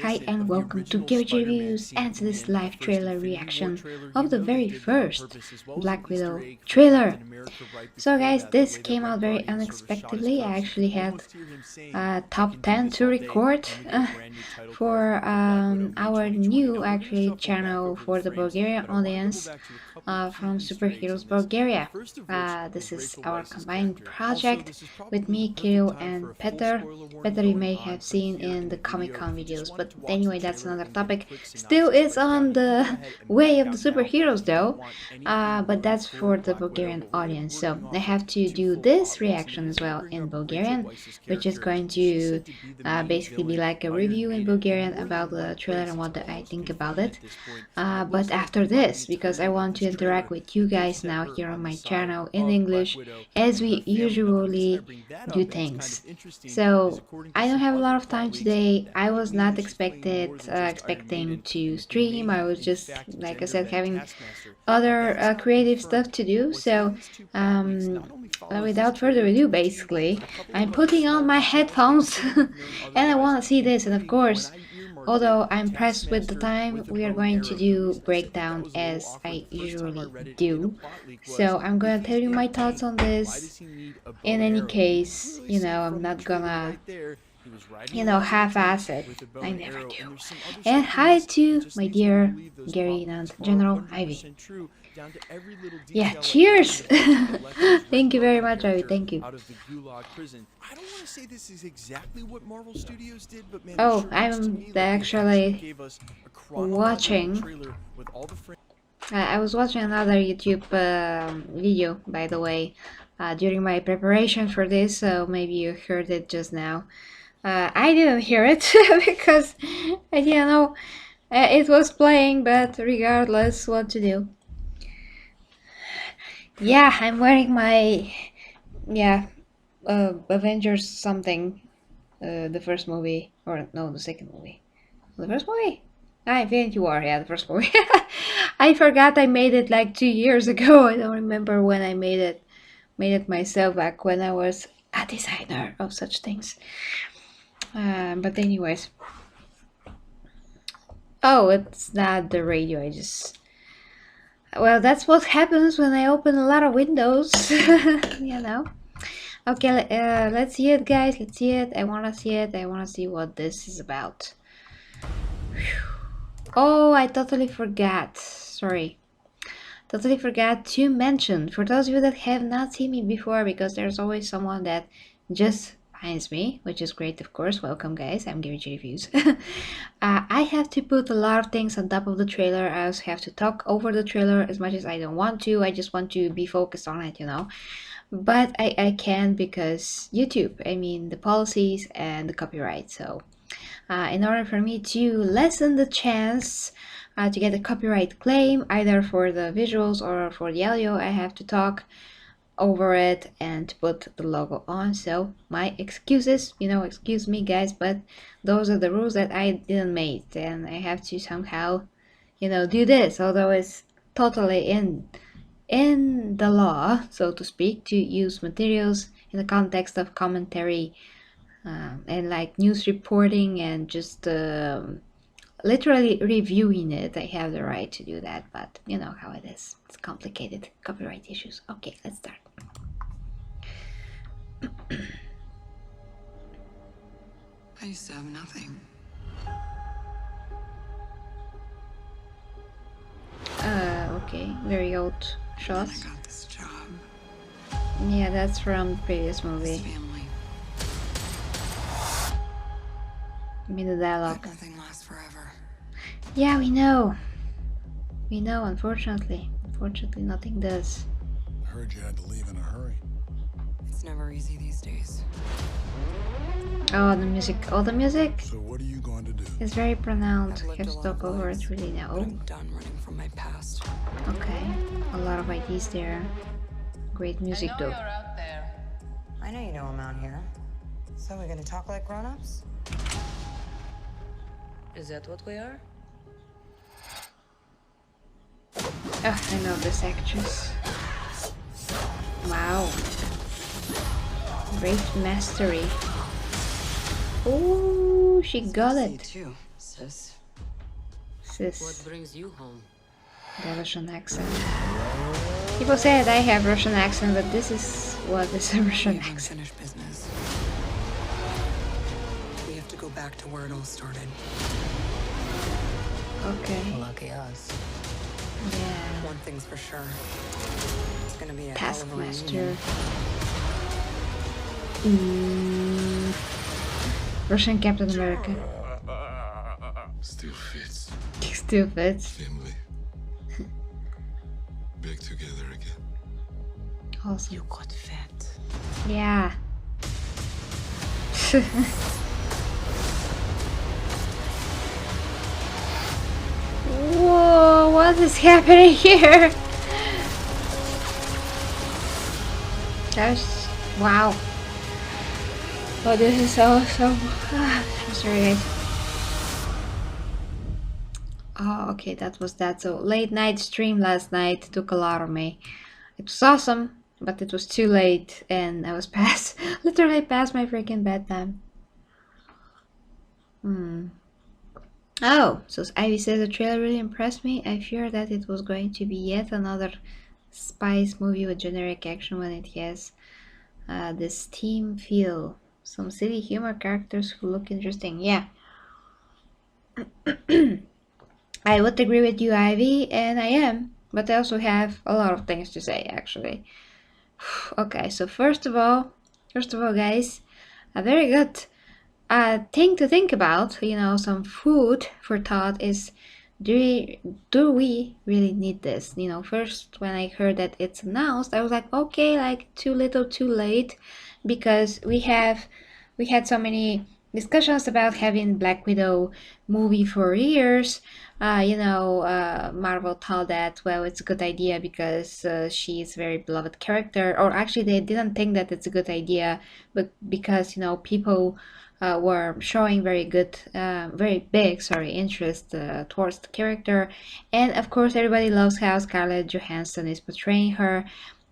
Hi and welcome to Georgiev Reviews and to this live trailer reaction of the very first Black Widow trailer. So guys, this came out very unexpectedly. I actually had a top 10 to record for our new actually channel for the Bulgarian audience from Superheroes Bulgaria. This is our combined project with me, Kirill, and Peter. Peter you may have seen in the Comic-Con videos, but anyway, that's another topic. Still, it's on the way of the superheroes though, but that's for the Bulgarian audience. So I have to do this reaction as well in Bulgarian, which is going to basically be like a review in Bulgarian about the trailer and what I think about it. But after this, because I want to interact with you guys now here on my channel in English, as we usually do things. So I don't have a lot of time today. I was not expecting to stream. I was just, like I said, having other creative stuff to do. So without further ado, basically, I'm putting on my headphones and I want to see this. And of course, although I'm pressed with the time, we are going to do breakdown as I usually do. So I'm gonna tell you my thoughts on this. In any case, I'm not gonna, half-ass it. I never do. And hi to my dear Gary and General Ivy. Yeah, cheers! Thank you very much, Ivy. Thank you. Oh, I'm actually watching. I was watching another YouTube video, by the way, during my preparation for this, so maybe you heard it just now. I didn't hear it because I didn't know it was playing, but regardless, what to do. Yeah, I'm wearing my, Avengers something, the first movie, or no, the second movie. The first movie? Infinity War, yeah, the first movie. I forgot I made it like 2 years ago. I don't remember when I made it myself back when I was a designer of such things. But anyways. Oh, it's not the radio, well, that's what happens when I open a lot of windows, Okay, let's see it, guys. Let's see it. I wanna see it. I wanna see what this is about. Oh, I totally forgot. Sorry. Totally forgot to mention, for those of you that have not seen me before, because there's always someone that just finds me, which is great, of course. Welcome, guys. I'm giving you reviews. I have to put a lot of things on top of the trailer. I also have to talk over the trailer as much as I don't want to. I just want to be focused on it, But I can because YouTube, I mean, the policies and the copyright. So in order for me to lessen the chance to get a copyright claim, either for the visuals or for the audio, I have to talk over it and put the logo on. So my excuses, excuse me, guys, but those are the rules that I didn't make, and I have to somehow, do this, although it's totally in the law, so to speak, to use materials in the context of commentary and like news reporting and just literally reviewing it. I have the right to do that, but you know how it is. It's complicated. Copyright issues. Okay, let's start. I used to have nothing. Okay, very old shot. I got this job. Yeah, that's from the previous movie. Family. Give me the dialogue. But nothing lasts forever. Yeah, we know. We know, unfortunately. Unfortunately, nothing does. I heard you had to leave in a hurry. It's never easy these days. Oh, the music. Oh, the music. So what are you going to do? It's very pronounced. I have to talk over it really now. I'm done running from my past. Okay, a lot of ideas there. Great music though. You're out there. I know you know I'm out here. So we're gonna talk like grown-ups? Is that what we are? Oh, I know this actress. Wow. Great mastery. Oh, she got it. Too. sis. Sis. What brings you home? The Russian accent. People said I have Russian accent, but this is what is a Russian We have accent. unfinished business. We have to go back to where it all started. Okay. Lucky us. Yeah. One thing's for sure. It's gonna be a Taskmaster. hell of a reunion. Russian Captain America. Still fits. Still fits. Family. Back together again. Awesome. You got fat. Yeah. Whoa, what is happening here? That's wow. Oh, this is so I'm sorry guys. Oh, okay, that was that. So late night stream last night took a lot of me. It was awesome, but it was too late and I was past literally past my freaking bedtime. Oh, so Ivy says the trailer really impressed me. I fear that it was going to be yet another spice movie with generic action when it has this team feel. Some silly humor characters who look interesting. Yeah. I would agree with you, Ivy, and I am, but I also have a lot of things to say actually. Okay, so first of all, guys, a very good thing to think about, some food for thought is, do we really need this? First when I heard that it's announced, I was like, okay, like too little too late, because we had so many discussions about having Black Widow movie for years. Marvel thought that, well, it's a good idea because she is a very beloved character, or actually they didn't think that it's a good idea, but because people were showing very big, interest towards the character, and of course everybody loves how Scarlett Johansson is portraying her,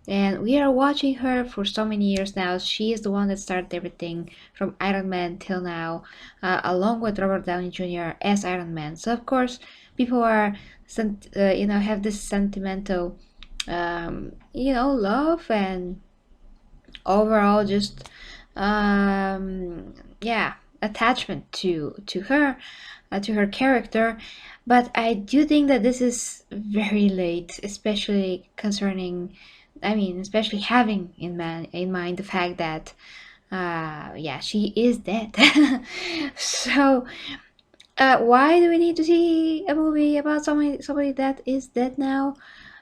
and we are watching her for so many years now. She is the one that started everything from Iron Man till now, along with Robert Downey Jr. as Iron Man. So of course, people are, have this sentimental, love and overall just, yeah, attachment to her character. But I do think that this is very late, especially especially having in mind the fact that, yeah, she is dead. So, why do we need to see a movie about somebody that is dead now?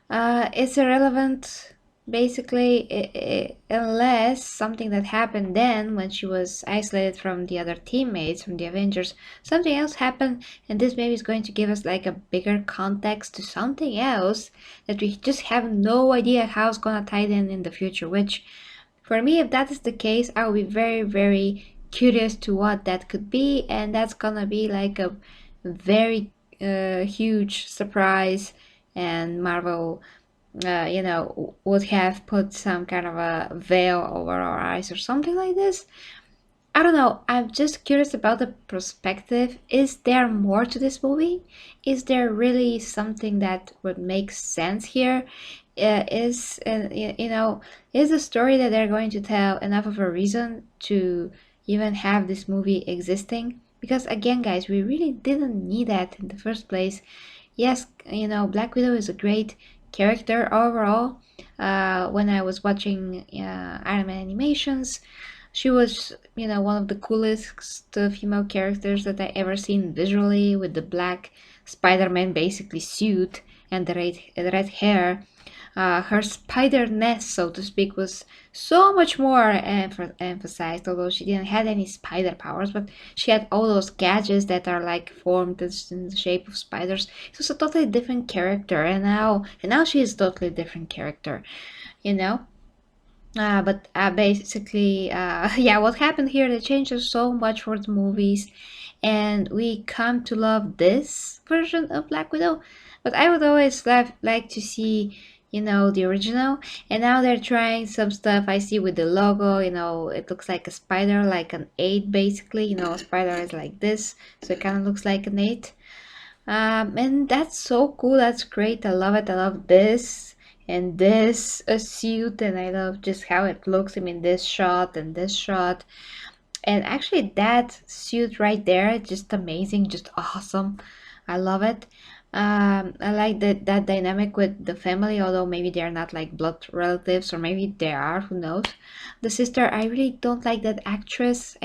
It's irrelevant, basically, unless something that happened then when she was isolated from the other teammates, from the Avengers, something else happened, and this maybe is going to give us like a bigger context to something else that we just have no idea how it's gonna tie in the future. Which, for me, if that is the case, I will be very, very curious to what that could be, and that's gonna be like a very huge surprise, and Marvel, would have put some kind of a veil over our eyes or something like this. I don't know. I'm just curious about the perspective. Is there more to this movie? Is there really something that would make sense here? Is the story that they're going to tell enough of a reason to even have this movie existing? Because again, guys, we really didn't need that in the first place. Yes, Black Widow is a great character overall. When I was watching anime animations, she was, one of the coolest female characters that I ever seen visually, with the black Spider-Man basically suit and the red hair. Her spider nest, so to speak, was so much more emphasized, although she didn't have any spider powers, but she had all those gadgets that are like formed in the shape of spiders. It was a totally different character, and now she is a totally different character, you know. But basically, yeah, what happened here, they changed us so much for the movies, and we come to love this version of Black Widow. But I would always like to see, you know, the original, and now they're trying some stuff. I see with the logo, you know, it looks like a spider, like an 8 basically, you know, a spider is like this, so it kind of looks like an 8. And that's so cool, that's great, I love it. I love this and this suit, and I love just how it looks. I mean, this shot and this shot, and actually that suit right there, just amazing, just awesome. I love it. I like that dynamic with the family, although maybe they're not like blood relatives, or maybe they are, who knows. The sister, I really don't like that actress.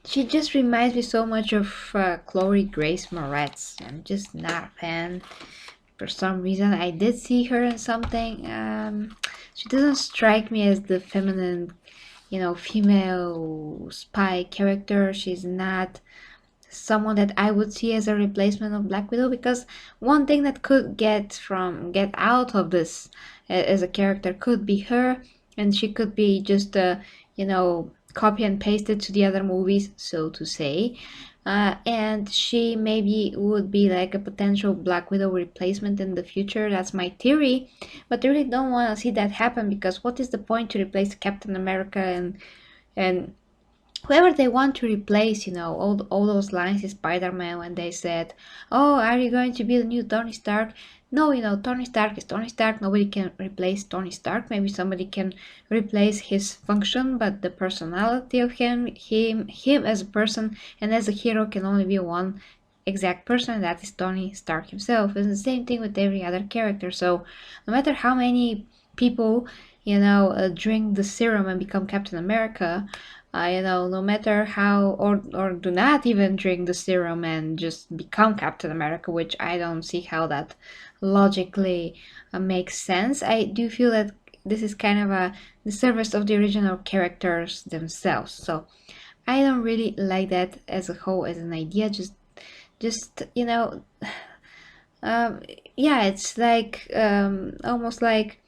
She just reminds me so much of Chloe Grace Moretz. I'm just not a fan for some reason. I did see her in something. She doesn't strike me as the feminine, you know, female spy character. She's not someone that I would see as a replacement of Black Widow, because one thing that could get out of this as a character could be her, and she could be just you know, copy and pasted to the other movies, so to say. And she maybe would be like a potential Black Widow replacement in the future. That's my theory, but I really don't want to see that happen, because what is the point to replace Captain America and whoever they want to replace, you know, all those lines in Spider-Man when they said, oh, are you going to be the new Tony Stark? No, you know, Tony Stark is Tony Stark. Nobody can replace Tony Stark. Maybe somebody can replace his function, but the personality of him as a person and as a hero can only be one exact person, and that is Tony Stark himself. It's the same thing with every other character. So no matter how many people, you know, drink the serum and become Captain America, you know, no matter how, or do not even drink the serum and just become Captain America, which I don't see how that logically makes sense. I do feel that this is kind of a disservice of the original characters themselves. So I don't really like that as a whole, as an idea. Just you know, um, yeah, it's like almost like,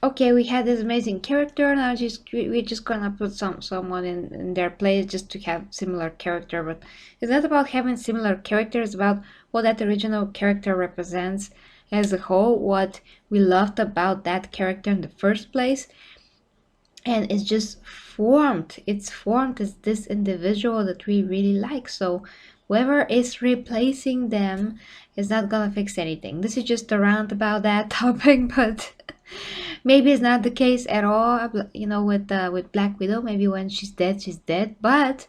okay, we had this amazing character, now we're just gonna put someone in their place just to have similar character. But it's not about having similar characters, it's about what that original character represents as a whole, what we loved about that character in the first place. And it's formed as this individual that we really like. So whoever is replacing them is not gonna fix anything. This is just a rant about that topic, but maybe it's not the case at all, you know, with Black Widow. Maybe when she's dead, she's dead. But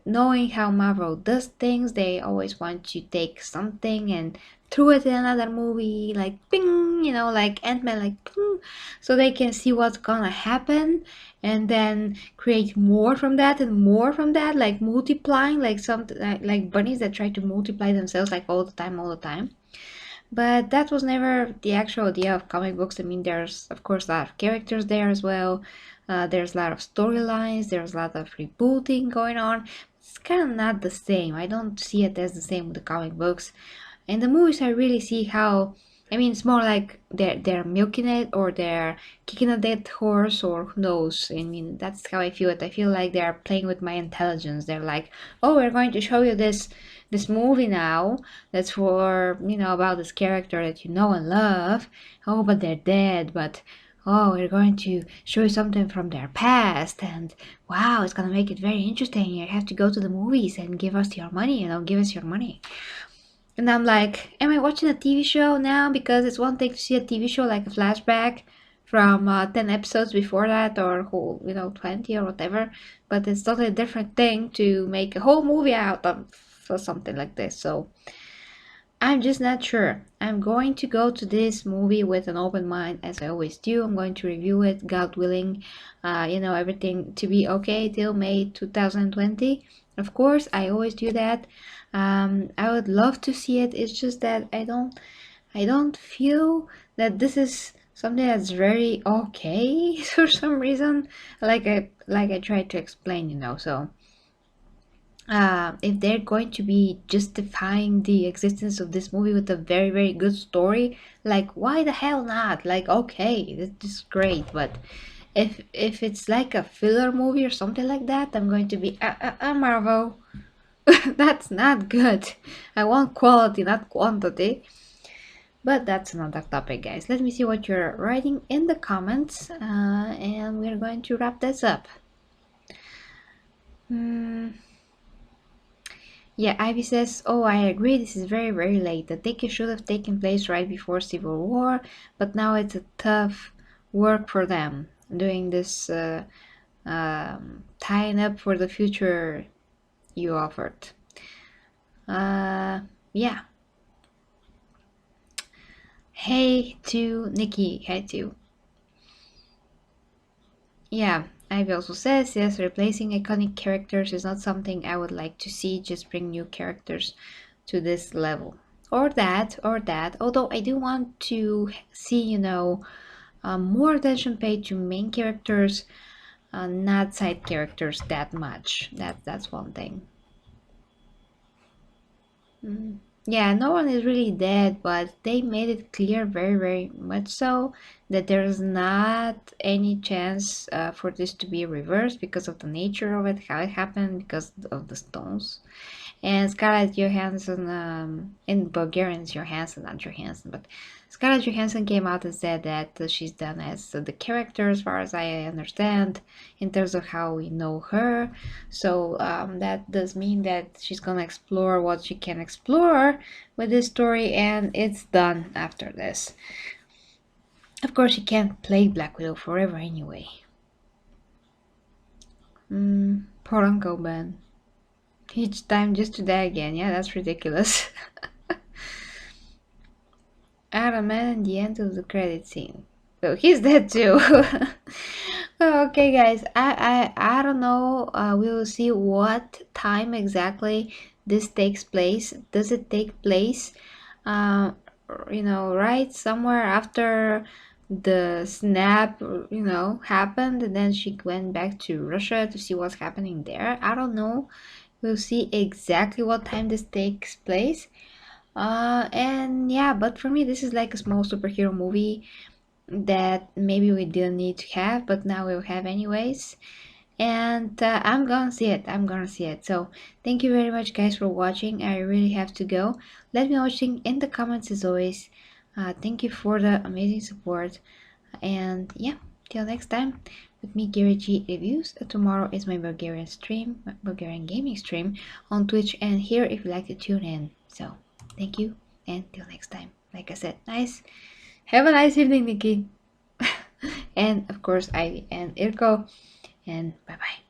knowing how Marvel does things, they always want to take something and throw it in another movie, like ping, you know, like Ant-Man, like ping, so they can see what's gonna happen and then create more from that and more from that, like multiplying, like something like bunnies that try to multiply themselves like all the time, all the time. But that was never the actual idea of comic books. I mean, there's of course a lot of characters there as well. There's a lot of storylines. There's a lot of rebooting going on. It's kind of not the same. I don't see it as the same with the comic books. In the movies, I really see how. I mean, it's more like they're milking it, or they're kicking a dead horse, or who knows. I mean, that's how I feel it. I feel like they're playing with my intelligence. They're like, oh, we're going to show you this movie now that's for, you know, about this character that you know and love. Oh, but they're dead. But oh, we're going to show you something from their past, and wow, it's gonna make it very interesting. You have to go to the movies and give us your money, you know, give us your money. And I'm like, am I watching a TV show now? Because it's one thing to see a TV show like a flashback from 10 episodes before that, or whole, you know, 20 or whatever. But it's totally a different thing to make a whole movie out of for something like this. So I'm just not sure. I'm going to go to this movie with an open mind, as I always do. I'm going to review it, God willing. You know, everything to be okay till May 2020. Of course, I always do that. I would love to see it. It's just that I don't feel that this is something that's very okay for some reason. Like I tried to explain, you know. So if they're going to be justifying the existence of this movie with a very very good story, like why the hell not? Like okay, this is great, but if it's like a filler movie or something like that, I'm going to be Marvel. That's not good. I want quality, not quantity. But that's another topic, guys. Let me see what you're writing in the comments, and we're going to wrap this up. Yeah, Ivy says, oh, I agree, this is very, very late. The take should have taken place right before Civil War, but now it's a tough work for them doing this tying up for the future you offered. Yeah. Hey to Nikki, hey to. Yeah, Ivy also says, yes, replacing iconic characters is not something I would like to see, just bring new characters to this level. Or that. Although I do want to see, more attention paid to main characters, not side characters that much. That's one thing. Yeah, no one is really dead, but they made it clear very, very much so that there's not any chance for this to be reversed because of the nature of it, how it happened, because of the stones. And Scarlett Johansson, in Bulgarian it's Johansson, not Johansson, but Scarlett Johansson came out and said that she's done as the character, as far as I understand, in terms of how we know her. So that does mean that she's gonna explore what she can explore with this story, and it's done after this. Of course, she can't play Black Widow forever anyway. Poor Uncle Ben. Each time just to die again. Yeah, that's ridiculous. Iron Man in the end of the credit scene. So he's dead too. Okay, guys. I don't know. We will see what time exactly this takes place. Does it take place? Uh, right somewhere after the snap, happened, and then she went back to Russia to see what's happening there. I don't know. We'll see exactly what time this takes place. And yeah, but for me, this is like a small superhero movie that maybe we didn't need to have, but now we'll have anyways. And I'm gonna see it. So thank you very much, guys, for watching. I really have to go. Let me know what you think in the comments as always. Thank you for the amazing support. And yeah, till next time, with me, Gary G Reviews. Tomorrow is my Bulgarian stream, my Bulgarian gaming stream on Twitch and here if you'd like to tune in. So thank you, and till next time. Like I said, have a nice evening, Nikki. And of course, Ivy and Irko. And bye bye.